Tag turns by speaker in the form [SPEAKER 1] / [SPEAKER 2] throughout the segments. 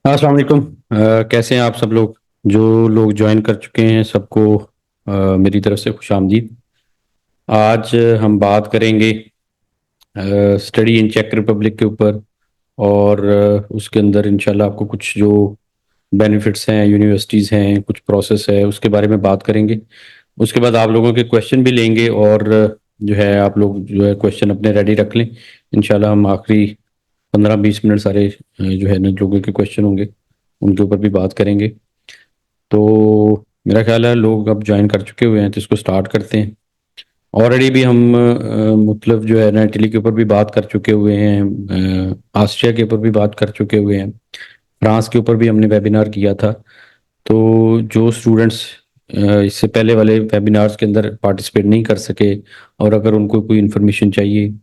[SPEAKER 1] अस्सलाम वालेकुम। कैसे हैं आप सब लोग? जो लोग ज्वाइन कर चुके हैं सबको मेरी तरफ से खुश आमदीद। आज हम बात करेंगे स्टडी इन चेक रिपब्लिक के ऊपर। और उसके अंदर इंशाल्लाह आपको कुछ जो बेनिफिट्स हैं, यूनिवर्सिटीज़ हैं, कुछ प्रोसेस है, उसके बारे में बात करेंगे। उसके बाद आप लोगों के क्वेश्चन भी लेंगे और जो है आप लोग जो है क्वेश्चन अपने रेडी रख लें। इंशाल्लाह हम आखिरी 15-20 मिनट सारे जो है ना लोगों के क्वेश्चन होंगे उनके ऊपर भी बात करेंगे। तो मेरा ख्याल है लोग अब ज्वाइन कर चुके हुए हैं, तो इसको स्टार्ट करते हैं। ऑलरेडी भी हम मतलब जो है ना इटली के ऊपर भी बात कर चुके हुए हैं, ऑस्ट्रिया के ऊपर भी बात कर चुके हुए हैं, फ्रांस के ऊपर भी हमने वेबिनार किया था। तो जो स्टूडेंट्स इससे पहले वाले वेबिनार्स के अंदर पार्टिसिपेट नहीं कर सके और अगर उनको कोई इन्फॉर्मेशन चाहिए,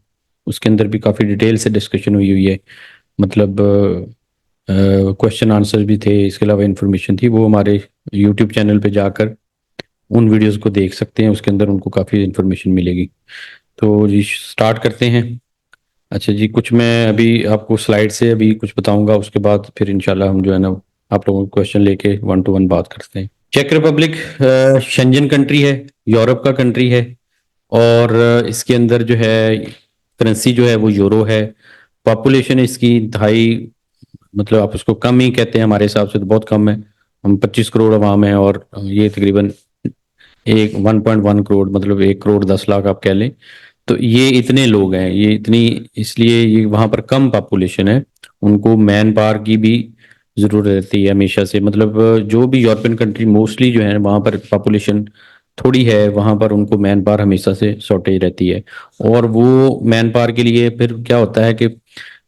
[SPEAKER 1] उसके अंदर भी काफ़ी डिटेल से डिस्कशन हुई हुई है। मतलब क्वेश्चन आंसर भी थे, इसके अलावा इन्फॉर्मेशन थी, वो हमारे यूट्यूब चैनल पे जाकर उन वीडियोस को देख सकते हैं। उसके अंदर उनको काफ़ी इन्फॉर्मेशन मिलेगी। तो जी स्टार्ट करते हैं। अच्छा जी, कुछ मैं अभी आपको स्लाइड से अभी कुछ बताऊंगा, उसके बाद फिर इंशाल्लाह हम जो है ना आप लोगों को क्वेश्चन लेके वन टू वन बात करते हैं। चेक रिपब्लिक शेंजन कंट्री है, यूरोप का कंट्री है। और इसके अंदर जो है करेंसी जो है वो यूरो है। पॉपुलेशन इसकी ढाई, मतलब आप उसको कम ही कहते हैं, हमारे हिसाब से तो बहुत कम है। हम 25 करोड़ अवाम है और ये तकरीबन एक 1.1 करोड़, मतलब 1 करोड़ 10 लाख आप कह लें। तो ये इतने लोग हैं, ये इतनी, इसलिए ये वहाँ पर कम पॉपुलेशन है। उनको मैन पावर की भी ज़रूरत रहती है हमेशा से। मतलब जो भी यूरोपियन कंट्री मोस्टली जो है वहाँ पर पॉपुलेशन थोड़ी है, वहाँ पर उनको मैन पावर हमेशा से शॉर्टेज रहती है। और वो मैन पावर के लिए फिर क्या होता है कि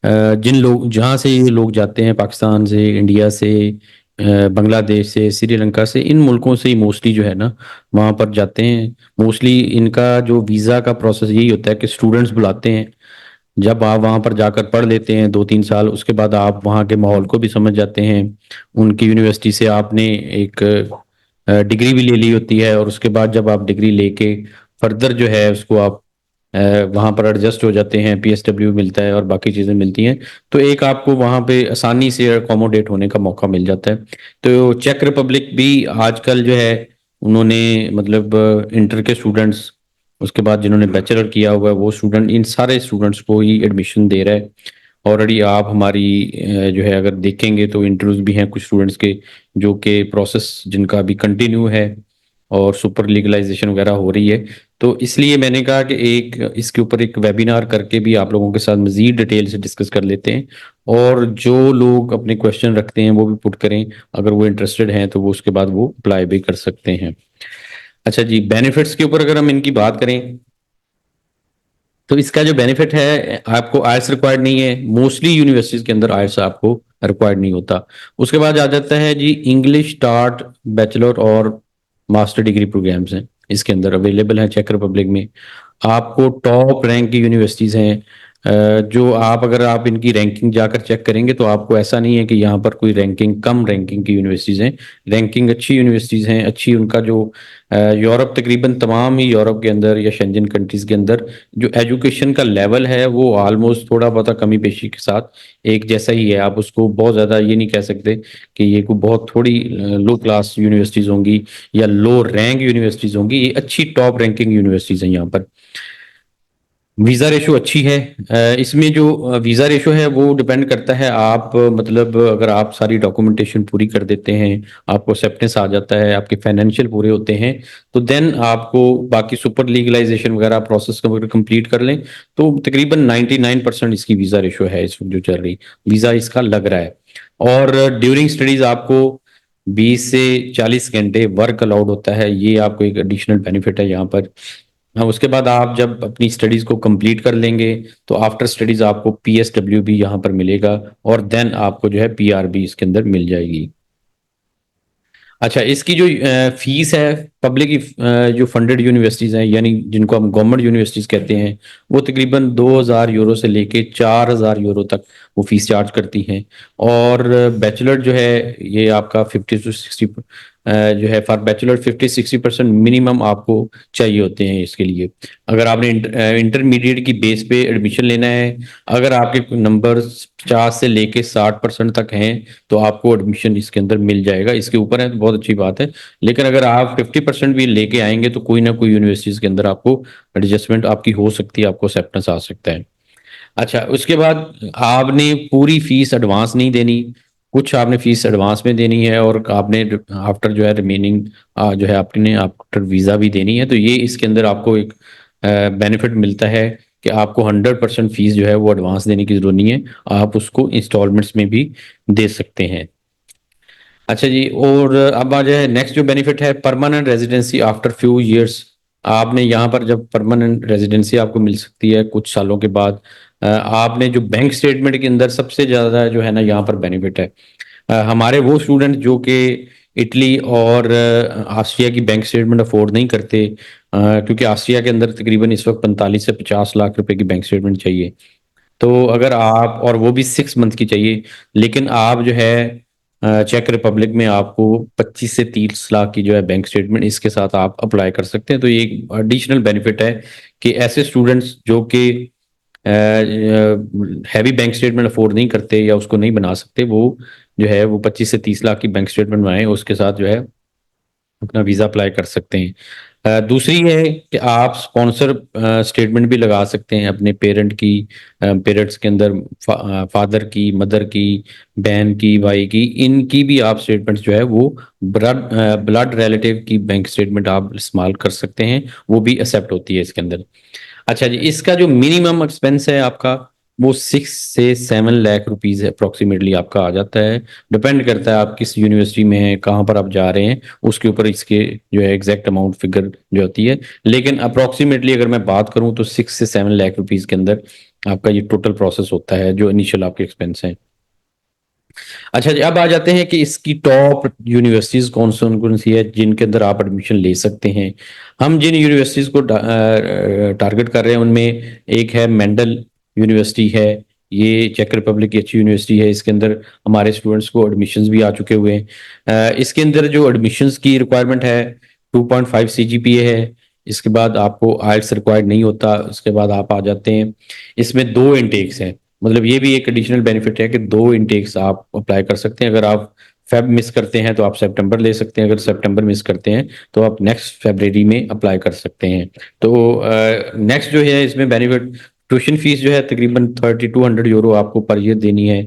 [SPEAKER 1] जिन लोग जहाँ से ये लोग जाते हैं, पाकिस्तान से, इंडिया से, बांग्लादेश से, श्रीलंका से, इन मुल्कों से ही मोस्टली जो है ना वहाँ पर जाते हैं। मोस्टली इनका जो वीज़ा का प्रोसेस यही होता है कि स्टूडेंट्स बुलाते हैं। जब आप वहाँ पर जाकर पढ़ लेते हैं 2-3 साल, उसके बाद आप वहाँ के माहौल को भी समझ जाते हैं। उनकी यूनिवर्सिटी से आपने एक डिग्री भी ले ली होती है, और उसके बाद जब आप डिग्री लेके फर्दर जो है उसको आप वहाँ पर एडजस्ट हो जाते हैं, पीएसडब्ल्यू मिलता है और बाकी चीज़ें मिलती हैं। तो एक आपको वहाँ पे आसानी से अकोमोडेट होने का मौका मिल जाता है। तो चेक रिपब्लिक भी आजकल जो है उन्होंने मतलब इंटर के स्टूडेंट्स, उसके बाद जिन्होंने बैचलर किया हुआ है वो स्टूडेंट, इन सारे स्टूडेंट्स को ही एडमिशन दे रहा है। ऑलरेडी आप हमारी जो है अगर देखेंगे तो इंटरव्यूज भी हैं कुछ स्टूडेंट्स के, जो कि प्रोसेस जिनका अभी कंटिन्यू है और सुपर लीगलाइजेशन वगैरह हो रही है। तो इसलिए मैंने कहा कि एक इसके ऊपर एक वेबिनार करके भी आप लोगों के साथ मजीद डिटेल से डिस्कस कर लेते हैं। और जो लोग अपने क्वेश्चन रखते हैं वो भी पुट करें, अगर वो इंटरेस्टेड हैं तो वो उसके बाद वो अप्लाई भी कर सकते हैं। अच्छा जी, बेनिफिट्स के ऊपर अगर हम इनकी बात करें तो इसका जो बेनिफिट है, आपको आयल्स रिक्वायर्ड नहीं है। मोस्टली यूनिवर्सिटीज के अंदर आयल्स आपको रिक्वायर्ड नहीं होता। उसके बाद आ जाता है जी इंग्लिश स्टार्ट, बैचलर और मास्टर डिग्री प्रोग्राम्स हैं इसके अंदर अवेलेबल हैं चेक रिपब्लिक में। आपको टॉप रैंक की यूनिवर्सिटीज़ हैं। जो आप अगर आप इनकी रैंकिंग जाकर चेक करेंगे तो आपको ऐसा नहीं है कि यहाँ पर कोई रैंकिंग कम रैंकिंग की यूनिवर्सिटीज़ हैं। रैंकिंग अच्छी यूनिवर्सिटीज़ हैं, अच्छी उनका जो यूरोप, तकरीबन तमाम ही यूरोप के अंदर या शेंजन कंट्रीज़ के अंदर जो एजुकेशन का लेवल है वो ऑलमोस्ट थोड़ा बहुत कमी पेशी के साथ एक जैसा ही है। आप उसको बहुत ज़्यादा ये नहीं कह सकते कि ये कोई बहुत थोड़ी लो क्लास यूनिवर्सिटीज़ होंगी या लो रैंक यूनिवर्सिटीज़ होंगी। ये अच्छी टॉप रैंकिंग यूनिवर्सिटीज़ हैं यहाँ पर। वीज़ा रेशो अच्छी है। इसमें जो वीज़ा रेशो है वो डिपेंड करता है, आप मतलब अगर आप सारी डॉक्यूमेंटेशन पूरी कर देते हैं, आपको एक्सेप्टेंस आ जाता है, आपके फाइनेंशियल पूरे होते हैं, तो देन आपको बाकी सुपर लीगलाइजेशन वगैरह प्रोसेस अगर कंप्लीट कर लें तो तकरीबन 99% इसकी वीज़ा रेशो है इस वक्त जो चल रही। वीज़ा इसका लग रहा है। और ड्यूरिंग स्टडीज आपको 20 से 40 घंटे वर्क अलाउड होता है, ये आपको एक एडिशनल बेनिफिट है यहाँ पर। हाँ, उसके बाद आप जब अपनी स्टडीज को कंप्लीट कर लेंगे तो आफ्टर स्टडीज आपको पीएसडब्ल्यू भी यहाँ पर मिलेगा, और देन आपको जो है पीआर भी इसके अंदर मिल जाएगी। अच्छा, इसकी जो फीस है पब्लिक जो फंडेड यूनिवर्सिटीज़ हैं, यानी जिनको हम गवर्नमेंट यूनिवर्सिटीज़ कहते हैं, वो तकरीबन 2000 यूरो से लेके 4000 यूरो तक वो फीस चार्ज करती हैं। और बैचलर जो है ये आपका 50 to 60 जो है फॉर बैचलर 50-60% मिनिमम आपको चाहिए होते हैं इसके लिए। अगर आपने इंटरमीडिएट की बेस पे एडमिशन लेना है, अगर आपके नंबर 50 से लेके 60% तक हैं, तो आपको एडमिशन इसके अंदर मिल जाएगा। इसके ऊपर है तो बहुत अच्छी बात है। लेकिन अगर आप 50% भी लेके आएंगे तो कोई ना कोई यूनिवर्सिटीज के अंदर आपको एडजस्टमेंट आपकी हो सकती है, आपको एक्सेप्टेंस आ सकता है। अच्छा, उसके बाद आपने पूरी फीस एडवांस नहीं देनी, कुछ आपने फीस एडवांस में देनी है और आपने आफ्टर जो है रिमेनिंग जो है आपने आफ्टर वीज़ा भी देनी है। तो ये इसके अंदर आपको एक बेनिफिट मिलता है कि आपको 100% फीस जो है वो एडवांस देने की जरूरत नहीं है, आप उसको इंस्टॉलमेंट्स में भी दे सकते हैं। अच्छा जी, और अब आ जाए नेक्स्ट जो बेनिफिट है, permanent residency after few years. आपने यहाँ पर जब परमानेंट रेजिडेंसी आपको मिल सकती है कुछ सालों के बाद, आपने जो बैंक स्टेटमेंट के अंदर सबसे ज़्यादा जो है ना यहाँ पर बेनिफिट है, हमारे वो स्टूडेंट जो कि इटली और ऑस्ट्रिया की बैंक स्टेटमेंट अफोर्ड नहीं करते, क्योंकि ऑस्ट्रिया के अंदर तकरीबन इस वक्त 45 से 50 लाख रुपए की बैंक स्टेटमेंट चाहिए। तो अगर आप, और वो भी 6 मंथ की चाहिए, लेकिन आप जो है चेक रिपब्लिक में आपको 25 से 30 लाख की जो है बैंक स्टेटमेंट इसके साथ आप अप्लाई कर सकते हैं। तो ये एक एडिशनल बेनिफिट है कि ऐसे स्टूडेंट्स जो कि हैवी बैंक स्टेटमेंट अफोर्ड नहीं करते या उसको नहीं बना सकते, वो जो है वो 25 से 30 लाख की बैंक स्टेटमेंट बनाए, उसके साथ जो है अपना वीज़ा अप्लाई कर सकते हैं। दूसरी है कि आप स्पॉन्सर स्टेटमेंट भी लगा सकते हैं अपने पेरेंट्स के अंदर, फादर की, मदर की, बहन की, भाई की, इनकी भी आप स्टेटमेंट्स जो है वो ब्लड रिलेटिव की बैंक स्टेटमेंट आप इस्तेमाल कर सकते हैं, वो भी एक्सेप्ट होती है इसके अंदर। अच्छा जी, इसका जो मिनिमम एक्सपेंस है आपका, वो 6 से 7 लाख रुपीज अप्रोक्सीमेटली आपका आ जाता है। डिपेंड करता है आप किस यूनिवर्सिटी में हैं, कहाँ पर आप जा रहे हैं, उसके ऊपर इसके जो है एग्जैक्ट अमाउंट फिगर जो होती है। लेकिन अप्रोक्सीमेटली अगर मैं बात करूं तो 6 से 7 लाख रुपीज के अंदर आपका ये टोटल प्रोसेस होता है, जो इनिशियल आपके एक्सपेंस हैं। अच्छा जी, अब आ जाते हैं कि इसकी टॉप यूनिवर्सिटीज कौन सी है जिनके अंदर आप एडमिशन ले सकते हैं। हम जिन यूनिवर्सिटीज को टारगेट कर रहे हैं उनमें एक है मेंडल यूनिवर्सिटी है। ये चेक रिपब्लिक की अच्छी यूनिवर्सिटी है, इसके अंदर हमारे स्टूडेंट्स को एडमिशन्स भी आ चुके हुए हैं। इसके अंदर जो एडमिशन्स की रिक्वायरमेंट है 2.5 CGPA है। इसके बाद आपको आइल्स रिक्वायर्ड नहीं होता, उसके बाद आप आ जाते हैं। इसमें 2 इंटेक्स हैं, मतलब ये भी एक एडिशनल बेनिफिट है कि 2 इंटेक्स आप अप्लाई कर सकते हैं। अगर आप फेब मिस करते हैं तो आप सितंबर ले सकते हैं, अगर सितंबर मिस करते हैं तो आप नेक्स्ट फरवरी में अप्लाई कर सकते हैं। तो नेक्स्ट जो है इसमें बेनिफिट, ट्यूशन फीस जो है तकरीबन 3200 यूरो आपको पर ईयर देनी है।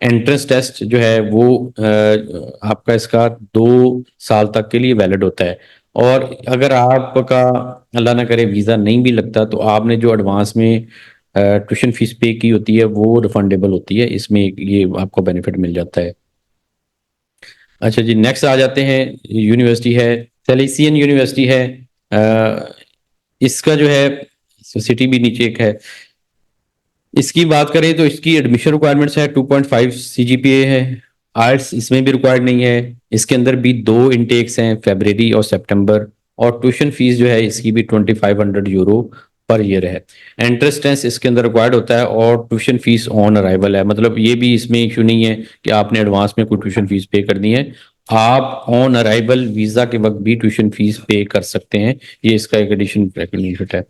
[SPEAKER 1] एंट्रेंस टेस्ट जो है वो आपका इसका 2 साल तक के लिए वैलिड होता है। और अगर आपका अल्लाह ना करे वीज़ा नहीं भी लगता, तो आपने जो एडवांस में ट्यूशन फीस पे की होती है वो रिफंडेबल होती है, इसमें ये आपको बेनिफिट मिल जाता है। अच्छा जी, नेक्स्ट आ जाते हैं, यूनिवर्सिटी है सेलेसियन यूनिवर्सिटी है। अ, इसका जो है सिटी भी नीचे एक है। इसकी बात करें तो इसकी एडमिशन रिक्वायरमेंट्स है 2.5 CGPA है। आर्ट्स इसमें भी रिक्वायर्ड नहीं है। इसके अंदर भी 2 इंटेक्स हैं, फरवरी और सितंबर। और ट्यूशन फीस जो है इसकी भी 2500 यूरो पर ईयर है। एंट्रेंस टेस्ट इसके अंदर रिक्वायर्ड होता है और ट्यूशन फीस ऑन अराइवल है, मतलब ये भी इसमें इशू नहीं है कि आपने एडवांस में कोई ट्यूशन फीस पे करनी है। आप ऑन अराइवल वीजा के वक्त भी ट्यूशन फीस पे कर सकते हैं, ये इसका एक एडिशन बेनिफिट है।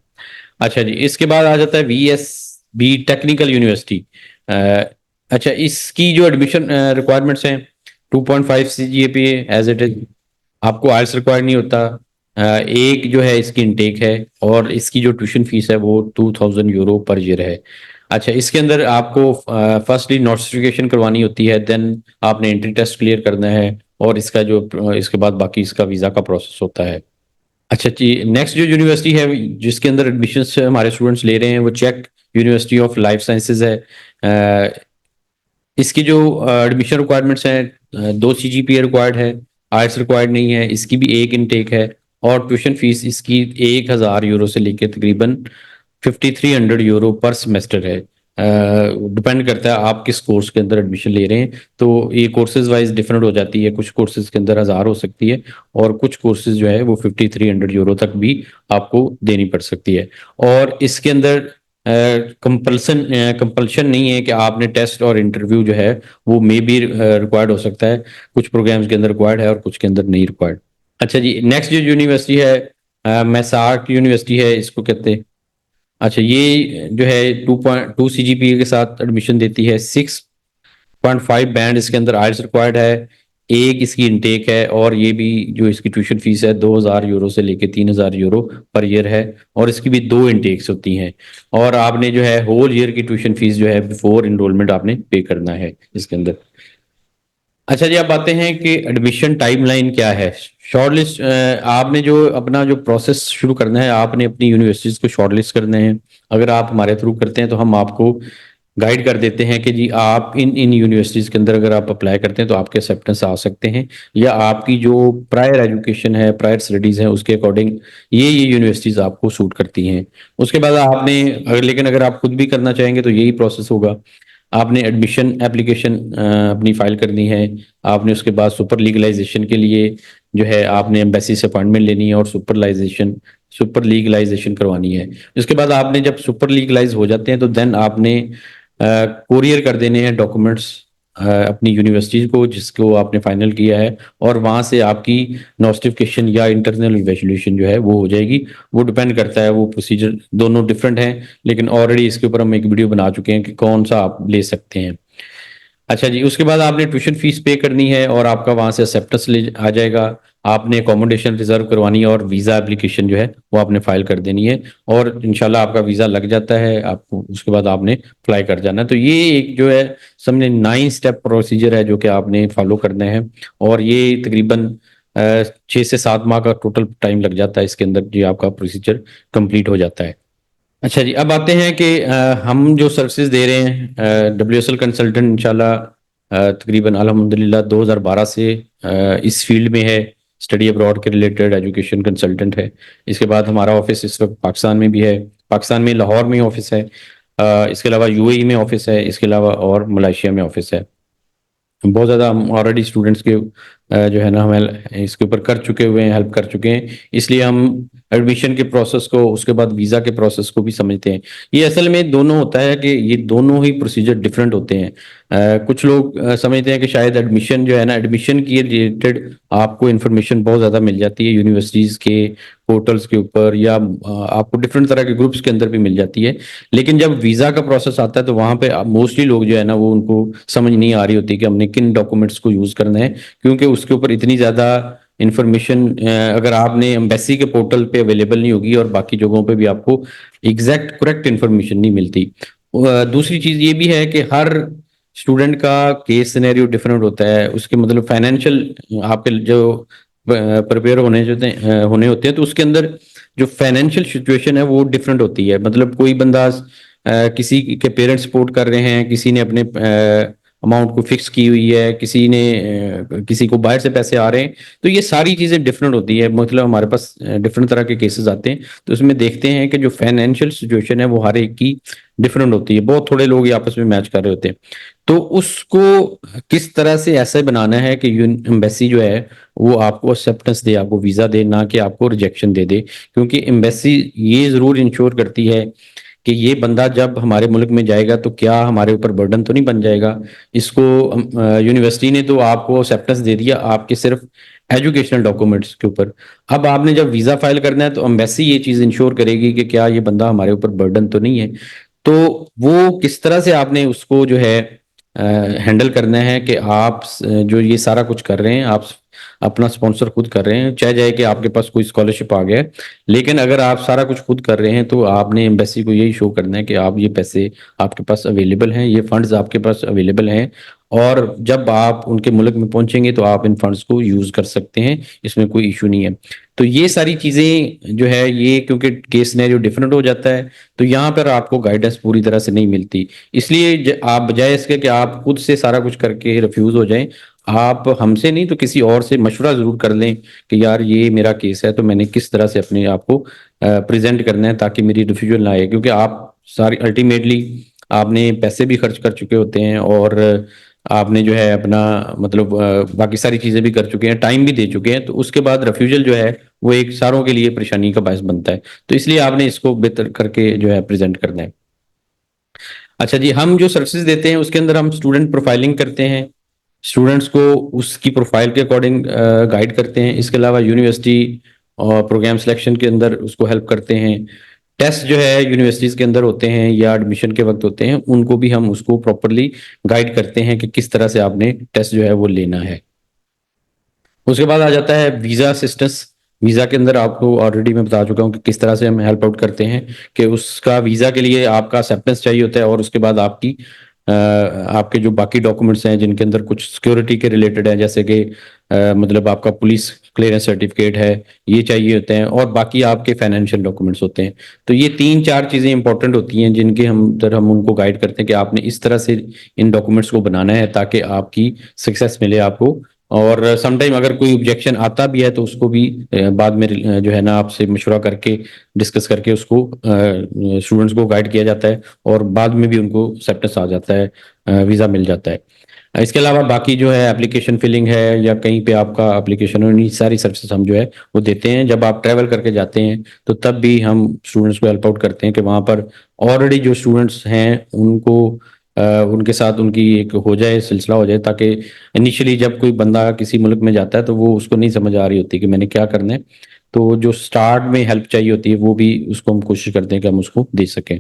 [SPEAKER 1] अच्छा जी, इसके बाद आ जाता है VSB टेक्निकल यूनिवर्सिटी। अच्छा, इसकी जो एडमिशन रिक्वायरमेंट्स हैं 2.5 CGPA एज इट इज, आपको आइल्स रिक्वायर्ड नहीं होता। एक जो है इसकी इनटेक है, और इसकी जो ट्यूशन फीस है वो 2000 यूरो पर ईयर है। अच्छा, इसके अंदर आपको फर्स्टली नोटिफिकेशन करवानी होती है, देन आपने एंट्री टेस्ट क्लियर करना है, और इसका जो इसके बाद बाकी इसका वीज़ा का प्रोसेस होता है। अच्छा जी, नेक्स्ट जो यूनिवर्सिटी है जिसके अंदर एडमिशन हमारे स्टूडेंट्स ले रहे हैं वो चेक यूनिवर्सिटी ऑफ लाइफ साइंसेज है। इसकी जो एडमिशन रिक्वायरमेंट्स हैं 2 CGPA रिक्वायर्ड है, आर्ट्स रिक्वायर्ड नहीं है, इसकी भी एक इनटेक है। और ट्यूशन फीस इसकी 1000 यूरो से लेकर तकरीबन 5300 यूरो पर सेमेस्टर है। डिपेंड करता है आप किस कोर्स के अंदर एडमिशन ले रहे हैं। तो ये कोर्सेज वाइज डिफरेंट हो जाती है, कुछ कोर्सेज के अंदर 1000 हो सकती है और कुछ कोर्सेज जो है वो 5300 तक भी आपको देनी पड़ सकती है। और इसके अंदर कंपल्शन नहीं है कि आपने टेस्ट और इंटरव्यू जो है वो मे बी रिक्वायर्ड हो सकता है, कुछ प्रोग्राम्स के अंदर रिक्वायर्ड है और कुछ के अंदर नहीं रिक्वायर्ड। अच्छा जी, नेक्स्ट जो यूनिवर्सिटी है मैसार्ट यूनिवर्सिटी है इसको कहते हैं। अच्छा, ये जो है 2.2 CGPA के साथ एडमिशन देती है। 6.5 बैंड इसके अंदर आइल्स रिक्वायर्ड है। एक इसकी इनटेक है और ये भी जो इसकी ट्यूशन फीस है 2000 यूरो से लेके 3000 यूरो पर ईयर है। और इसकी भी दो इनटेक्स होती हैं। और आपने जो है होल ईयर की ट्यूशन फीस जो है बिफोर इनरोलमेंट आपने पे करना है इसके अंदर। अच्छा जी, आप आते हैं कि एडमिशन टाइमलाइन क्या है। शॉर्टलिस्ट आपने जो अपना जो प्रोसेस शुरू करना है, आपने अपनी यूनिवर्सिटीज को शॉर्टलिस्ट करने हैं। अगर आप हमारे थ्रू करते हैं तो हम आपको गाइड कर देते हैं कि जी आप इन इन यूनिवर्सिटीज के अंदर अगर आप अप्लाई करते हैं तो आपके एक्सेप्टेंस आ सकते हैं, या आपकी जो प्रायर एजुकेशन है, प्रायर स्टडीज है, उसके अकॉर्डिंग ये यूनिवर्सिटीज आपको सूट करती हैं। उसके बाद आपने लेकिन अगर आप खुद भी करना चाहेंगे तो यही प्रोसेस होगा। आपने एडमिशन एप्लीकेशन अपनी फाइल करनी है। आपने उसके बाद सुपर लीगलाइजेशन के लिए जो है आपने एम्बेसी से अपॉइंटमेंट लेनी है और सुपर लीगलाइजेशन करवानी है। उसके बाद आपने जब सुपर लीगलाइज हो जाते हैं तो देन आपने कोरियर कर देने हैं डॉक्यूमेंट्स अपनी यूनिवर्सिटी को जिसको आपने फाइनल किया है, और वहां से आपकी नोटिफिकेशन या इंटरनल इवेल्युएशन जो है वो हो जाएगी। वो डिपेंड करता है, वो प्रोसीजर दोनों डिफरेंट हैं, लेकिन ऑलरेडी इसके ऊपर हम एक वीडियो बना चुके हैं कि कौन सा आप ले सकते हैं। अच्छा जी, उसके बाद आपने ट्यूशन फीस पे करनी है और आपका वहां से एक्सेप्टेंस ले आ जाएगा। आपने अकोमोडेशन रिजर्व करवानी है और वीज़ा एप्लीकेशन जो है वो आपने फाइल कर देनी है, और इंशाल्लाह आपका वीज़ा लग जाता है आपको। उसके बाद आपने अप्लाई कर जाना है। तो ये एक जो है समझे 9 स्टेप प्रोसीजर है जो कि आपने फॉलो करना है। और ये तकरीबन 6 से 7 माह का टोटल टाइम लग जाता है इसके अंदर, ये आपका प्रोसीजर कंप्लीट हो जाता है। अच्छा जी, अब आते हैं कि हम जो सर्विसेज दे रहे हैं WSL कंसल्टेंट इंशाल्लाह तकरीबन अल्हम्दुलिल्लाह 2012 से इस फील्ड में है। स्टडी अब्रॉड के रिलेटेड एजुकेशन कंसल्टेंट है। इसके बाद हमारा ऑफिस इस वक्त पाकिस्तान में भी है। पाकिस्तान में लाहौर में ऑफिस है। इसके अलावा UAE में ऑफिस है। इसके अलावा और मलेशिया में ऑफिस है। बहुत ज़्यादा हम ऑलरेडी स्टूडेंट्स के जो है ना हमें इसके ऊपर कर चुके हुए हैं, हेल्प कर चुके हैं, इसलिए हम एडमिशन के प्रोसेस को, उसके बाद वीज़ा के प्रोसेस को भी समझते हैं। ये असल में दोनों होता है कि ये दोनों ही प्रोसीजर डिफरेंट होते हैं। कुछ लोग समझते हैं कि शायद एडमिशन जो है ना, एडमिशन के रिलेटेड आपको इन्फॉर्मेशन बहुत ज़्यादा मिल जाती है यूनिवर्सिटीज़ के पोर्टल्स के ऊपर, या आपको डिफरेंट तरह के ग्रुप्स के अंदर भी मिल जाती है। लेकिन जब वीज़ा का प्रोसेस आता है तो वहाँ पे मोस्टली लोग जो है ना वो उनको समझ नहीं आ रही होती कि हमने किन डॉक्यूमेंट्स को यूज़ करना है, क्योंकि उसके ऊपर इतनी ज़्यादा इंफॉर्मेशन अगर आपने एम्बेसी के पोर्टल पे अवेलेबल नहीं होगी और बाकी जगहों पे भी आपको एग्जैक्ट करेक्ट इंफॉर्मेशन नहीं मिलती। दूसरी चीज़ ये भी है कि हर स्टूडेंट का केस सिनेरियो डिफरेंट होता है। उसके मतलब फाइनेंशियल आपके जो प्रिपेयर होने होते हैं तो उसके अंदर जो फाइनेंशियल सिचुएशन है वो डिफरेंट होती है। मतलब कोई बंदा किसी के पेरेंट्स सपोर्ट कर रहे हैं, किसी ने अपने अमाउंट को फिक्स की हुई है, किसी ने किसी को बाहर से पैसे आ रहे हैं। तो ये सारी चीज़ें डिफरेंट होती है। मतलब हमारे पास डिफरेंट तरह के केसेस आते हैं, तो उसमें देखते हैं कि जो फाइनेंशियल सिचुएशन है वो हर एक की डिफरेंट होती है। बहुत थोड़े लोग ही आपस में मैच कर रहे होते हैं। तो उसको किस तरह से ऐसे बनाना है कि एम्बेसी जो है वो आपको एक्सेप्टेंस दे, आपको वीज़ा दे, ना कि आपको रिजेक्शन दे दे। क्योंकि एम्बेसी ये ज़रूर इंश्योर करती है कि ये बंदा जब हमारे मुल्क में जाएगा तो क्या हमारे ऊपर बर्डन तो नहीं बन जाएगा। इसको यूनिवर्सिटी ने तो आपको एक्सेप्टेंस दे दिया आपके सिर्फ एजुकेशनल डॉक्यूमेंट्स के ऊपर। अब आपने जब वीज़ा फाइल करना है तो एम्बेसी ये चीज़ इंश्योर करेगी कि क्या ये बंदा हमारे ऊपर बर्डन तो नहीं है। तो वो किस तरह से आपने उसको जो है हैंडल करना है कि आप जो ये सारा कुछ कर रहे हैं, आप अपना स्पॉन्सर खुद कर रहे हैं, चाहे जाए कि आपके पास कोई स्कॉलरशिप आ गया है, लेकिन अगर आप सारा कुछ खुद कर रहे हैं तो आपने एम्बेसी को यही शो करना है कि आप ये पैसे आपके पास अवेलेबल हैं, ये फंड्स आपके पास अवेलेबल हैं, और जब आप उनके मुल्क में पहुंचेंगे तो आप इन फंड्स को यूज कर सकते हैं, इसमें कोई इशू नहीं है। तो ये सारी चीजें जो है ये क्योंकि केस सिनेरियो डिफरेंट हो जाता है तो यहाँ पर आपको गाइडेंस पूरी तरह से नहीं मिलती। इसलिए आप बजाय इसके कि आप खुद से सारा कुछ करके रिफ्यूज हो जाएं, आप हमसे नहीं तो किसी और से मशवरा जरूर कर लें कि यार ये मेरा केस है तो मैंने किस तरह से अपने आप को प्रेजेंट करना है ताकि मेरी रिफ्यूजल ना आए। क्योंकि आप सारी अल्टीमेटली आपने पैसे भी खर्च कर चुके होते हैं और आपने जो है अपना मतलब बाकी सारी चीज़ें भी कर चुके हैं, टाइम भी दे चुके हैं, तो उसके बाद रिफ्यूज़ल जो है, वो एक सारों के लिए परेशानी का बायस बनता है। तो इसलिए आपने इसको बेहतर करके जो है प्रेज़ेंट करना है। अच्छा जी, हम जो सर्विसेज़ देते हैं उसके अंदर हम स्टूडेंट प्रोफाइलिंग करते हैं, स्टूडेंट्स को उसकी प्रोफाइल के अकॉर्डिंग गाइड करते हैं। इसके अलावा यूनिवर्सिटी और प्रोग्राम सिलेक्शन के अंदर उसको हेल्प करते हैं। टेस्ट जो है यूनिवर्सिटीज़ के अंदर होते हैं या एडमिशन के वक़्त होते हैं, उनको भी हम उसको प्रॉपर्ली गाइड करते हैं कि किस तरह से आपने टेस्ट जो है वो लेना है। उसके बाद आ जाता है वीज़ा असिस्टेंस। वीज़ा के अंदर आपको ऑलरेडी मैं बता चुका हूँ कि किस तरह से हम हेल्प आउट करते हैं कि उसका वीज़ा के लिए आपका एक्सेप्टेंस चाहिए होता है और उसके बाद आपके जो बाकी डॉक्यूमेंट्स हैं जिनके अंदर कुछ सिक्योरिटी के रिलेटेड है जैसे कि मतलब आपका पुलिस क्लियरेंस सर्टिफिकेट है, ये चाहिए होते हैं और बाकी आपके फाइनेंशियल डॉक्यूमेंट्स होते हैं। तो ये 3-4 चीज़ें इंपॉर्टेंट होती हैं जिनके हम उनको गाइड करते हैं कि आपने इस तरह से इन डॉक्यूमेंट्स को बनाना है ताकि आपकी सक्सेस मिले आपको। और सम टाइम अगर कोई ऑब्जेक्शन आता भी है तो उसको भी बाद में जो है ना आपसे मशवरा करके डिस्कस करके उसको स्टूडेंट्स को गाइड किया जाता है और बाद में भी उनको एक्सेप्टेंस आ जाता है, वीज़ा मिल जाता है। इसके अलावा बाकी जो है एप्लीकेशन फिलिंग है या कहीं पे आपका एप्लीकेशन और ये सारी सर्विसेज हम जो है वो देते हैं। जब आप ट्रैवल करके जाते हैं तो तब भी हम स्टूडेंट्स को हेल्प आउट करते हैं कि वहाँ पर ऑलरेडी जो स्टूडेंट्स हैं उनको उनके साथ उनकी एक हो जाए सिलसिला हो जाए ताकि इनिशियली जब कोई बंदा किसी मुल्क में जाता है तो वो उसको नहीं समझ आ रही होती कि मैंने क्या करना है। तो जो स्टार्ट में हेल्प चाहिए होती है वो भी उसको हम कोशिश करते हैं कि हम उसको दे सकें।